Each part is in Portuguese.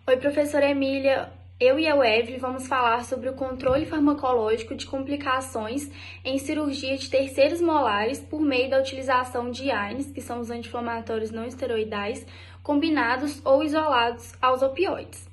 Oi, professora Emília. Eu e a Wesley vamos falar sobre o controle farmacológico de complicações em cirurgia de terceiros molares por meio da utilização de AINES, que são os anti-inflamatórios não esteroidais, combinados ou isolados aos opioides.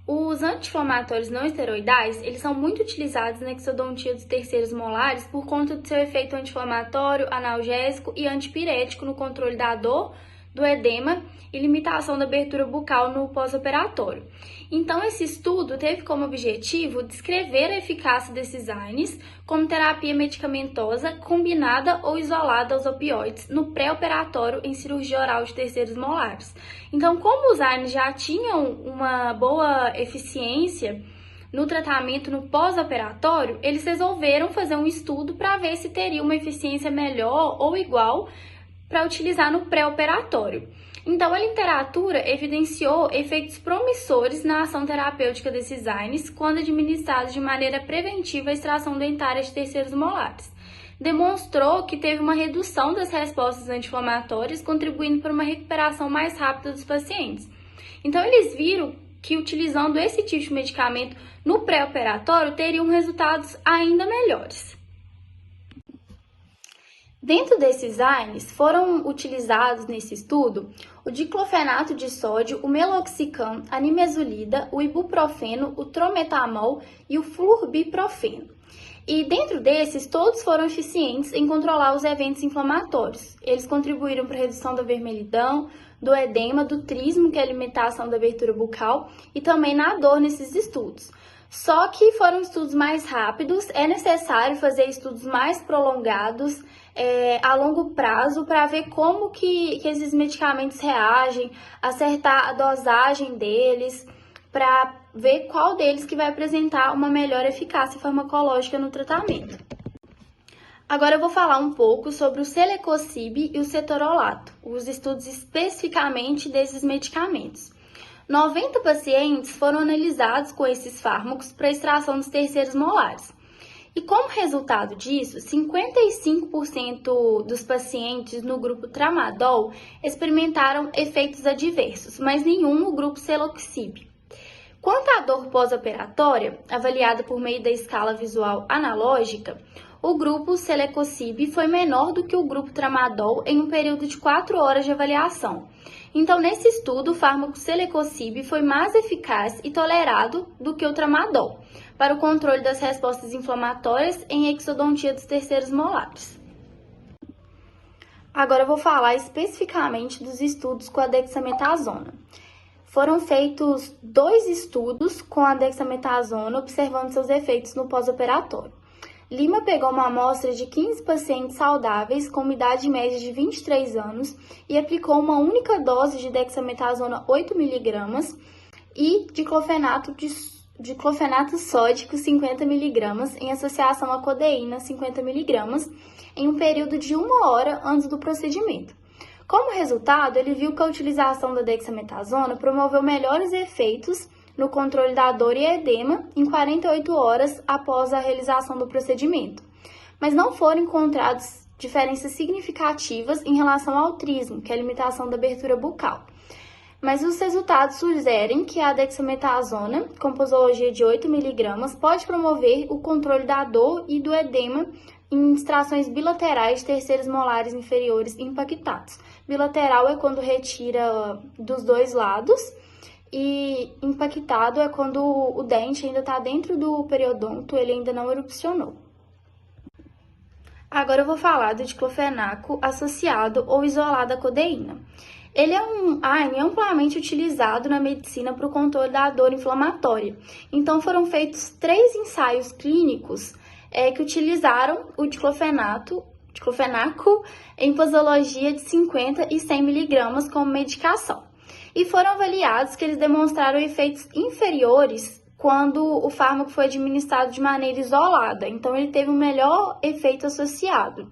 Os anti-inflamatórios não esteroidais, eles são muito utilizados na exodontia dos terceiros molares por conta do seu efeito anti-inflamatório, analgésico e antipirético no controle da dor, do edema e limitação da abertura bucal no pós-operatório. Então, esse estudo teve como objetivo descrever a eficácia desses AINES como terapia medicamentosa combinada ou isolada aos opioides no pré-operatório em cirurgia oral de terceiros molares. Então, como os AINES já tinham uma boa eficiência no tratamento no pós-operatório, eles resolveram fazer um estudo para ver se teria uma eficiência melhor ou igual para utilizar no pré-operatório. Então, a literatura evidenciou efeitos promissores na ação terapêutica desses AINES quando administrados de maneira preventiva à extração dentária de terceiros molares. Demonstrou que teve uma redução das respostas anti-inflamatórias, contribuindo para uma recuperação mais rápida dos pacientes. Então, eles viram que utilizando esse tipo de medicamento no pré-operatório teriam resultados ainda melhores. Dentro desses AINES, foram utilizados nesse estudo o diclofenato de sódio, o meloxicam, a nimesulida, o ibuprofeno, o trometamol e o fluorbiprofeno. E dentro desses, todos foram eficientes em controlar os eventos inflamatórios. Eles contribuíram para a redução da vermelhidão, do edema, do trismo, que é a limitação da abertura bucal, e também na dor nesses estudos. Só que foram estudos mais rápidos, é necessário fazer estudos mais prolongados a longo prazo para ver como que esses medicamentos reagem, acertar a dosagem deles, para ver qual deles que vai apresentar uma melhor eficácia farmacológica no tratamento. Agora eu vou falar um pouco sobre o Celecoxib e o cetorolato, os estudos especificamente desses medicamentos. 90 pacientes foram analisados com esses fármacos para extração dos terceiros molares. E como resultado disso, 55% dos pacientes no grupo tramadol experimentaram efeitos adversos, mas nenhum no grupo Celecoxib. Quanto à dor pós-operatória, avaliada por meio da escala visual analógica, o grupo Celecoxib foi menor do que o grupo tramadol em um período de 4 horas de avaliação. Então, nesse estudo, o fármaco Celecoxib foi mais eficaz e tolerado do que o tramadol para o controle das respostas inflamatórias em exodontia dos terceiros molares. Agora eu vou falar especificamente dos estudos com a dexametasona. Foram feitos 2 estudos com a dexametasona observando seus efeitos no pós-operatório. Lima pegou uma amostra de 15 pacientes saudáveis com uma idade média de 23 anos e aplicou uma única dose de dexametasona 8 mg e diclofenato sódico 50 mg em associação à codeína 50 mg em um período de 1 hora antes do procedimento. Como resultado, ele viu que a utilização da dexametasona promoveu melhores efeitos no controle da dor e edema em 48 horas após a realização do procedimento. Mas não foram encontradas diferenças significativas em relação ao trismo, que é a limitação da abertura bucal. Mas os resultados sugerem que a dexametasona, com posologia de 8 mg, pode promover o controle da dor e do edema em extrações bilaterais de terceiros molares inferiores impactados. Bilateral é quando retira dos 2 lados, e impactado é quando o dente ainda está dentro do periodonto, ele ainda não erupcionou. Agora eu vou falar do diclofenaco associado ou isolado à codeína. Ele é um AINE amplamente utilizado na medicina para o controle da dor inflamatória. Então foram feitos 3 ensaios clínicos que utilizaram o diclofenaco em posologia de 50 e 100 mg como medicação. E foram avaliados que eles demonstraram efeitos inferiores quando o fármaco foi administrado de maneira isolada. Então, ele teve um melhor efeito associado.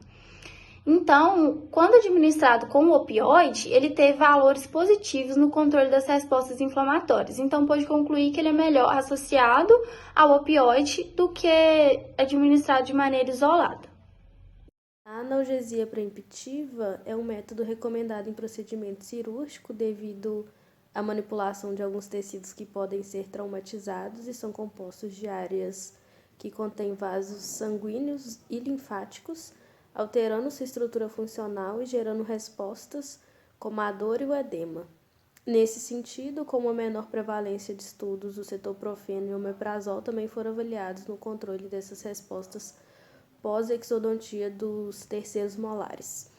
Então, quando administrado com o opioide, ele teve valores positivos no controle das respostas inflamatórias. Então, pode concluir que ele é melhor associado ao opioide do que administrado de maneira isolada. A analgesia preemptiva é um método recomendado em procedimento cirúrgico devido a manipulação de alguns tecidos que podem ser traumatizados e são compostos de áreas que contêm vasos sanguíneos e linfáticos, alterando sua estrutura funcional e gerando respostas como a dor e o edema. Nesse sentido, com uma menor prevalência de estudos, o cetoprofeno e o omeprazol também foram avaliados no controle dessas respostas pós-exodontia dos terceiros molares.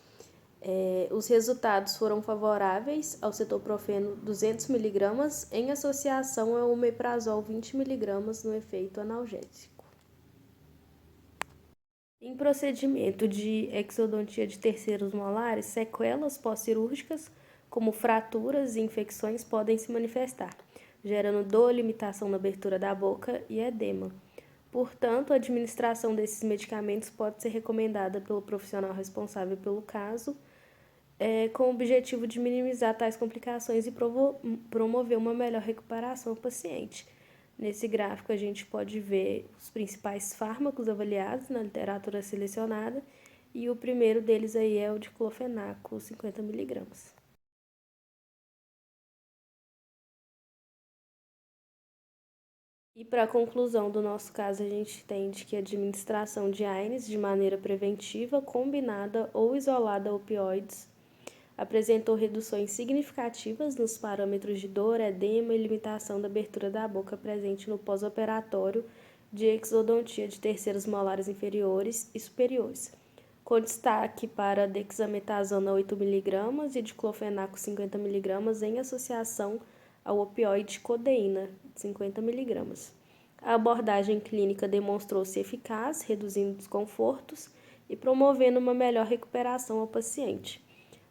Os resultados foram favoráveis ao cetoprofeno 200 mg em associação ao omeprazol 20 mg no efeito analgésico. Em procedimento de exodontia de terceiros molares, sequelas pós-cirúrgicas, como fraturas e infecções, podem se manifestar, gerando dor, limitação na abertura da boca e edema. Portanto, a administração desses medicamentos pode ser recomendada pelo profissional responsável pelo caso, com o objetivo de minimizar tais complicações e promover uma melhor recuperação ao paciente. Nesse gráfico, a gente pode ver os principais fármacos avaliados na literatura selecionada, e o primeiro deles aí é o diclofenaco, 50 mg. E para a conclusão do nosso caso, a gente entende que a administração de AINES de maneira preventiva, combinada ou isolada a opioides, apresentou reduções significativas nos parâmetros de dor, edema e limitação da abertura da boca presente no pós-operatório de exodontia de terceiros molares inferiores e superiores, com destaque para dexametasona 8 mg e diclofenaco 50 mg em associação ao opioide codeína, 50 mg. A abordagem clínica demonstrou-se eficaz, reduzindo desconfortos e promovendo uma melhor recuperação ao paciente.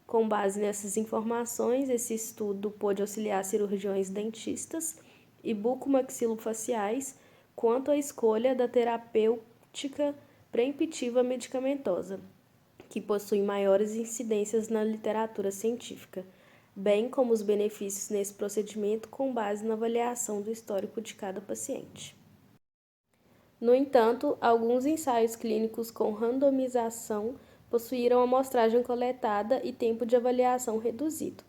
Com base nessas informações, esse estudo pôde auxiliar cirurgiões dentistas e bucomaxilofaciais quanto à escolha da terapêutica preemptiva medicamentosa, que possui maiores incidências na literatura científica, bem como os benefícios nesse procedimento com base na avaliação do histórico de cada paciente. No entanto, alguns ensaios clínicos com randomização possuíram amostragem coletada e tempo de avaliação reduzido,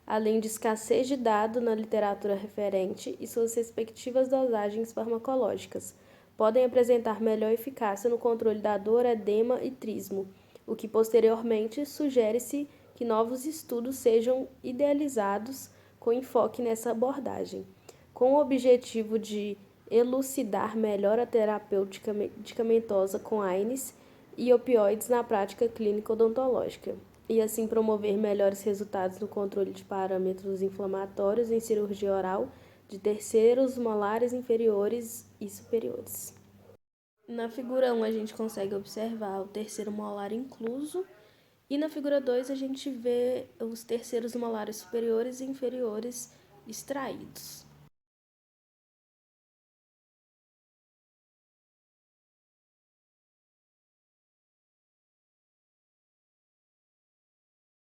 além de escassez de dado na literatura referente e suas respectivas dosagens farmacológicas, podem apresentar melhor eficácia no controle da dor, edema e trismo, o que posteriormente sugere-se que novos estudos sejam idealizados com enfoque nessa abordagem, com o objetivo de elucidar melhor a terapêutica medicamentosa com AINES e opioides na prática clínica odontológica, e assim promover melhores resultados no controle de parâmetros inflamatórios em cirurgia oral de terceiros molares inferiores e superiores. Na figura 1 a gente consegue observar o terceiro molar incluso, e na figura 2 a gente vê os terceiros molares superiores e inferiores extraídos.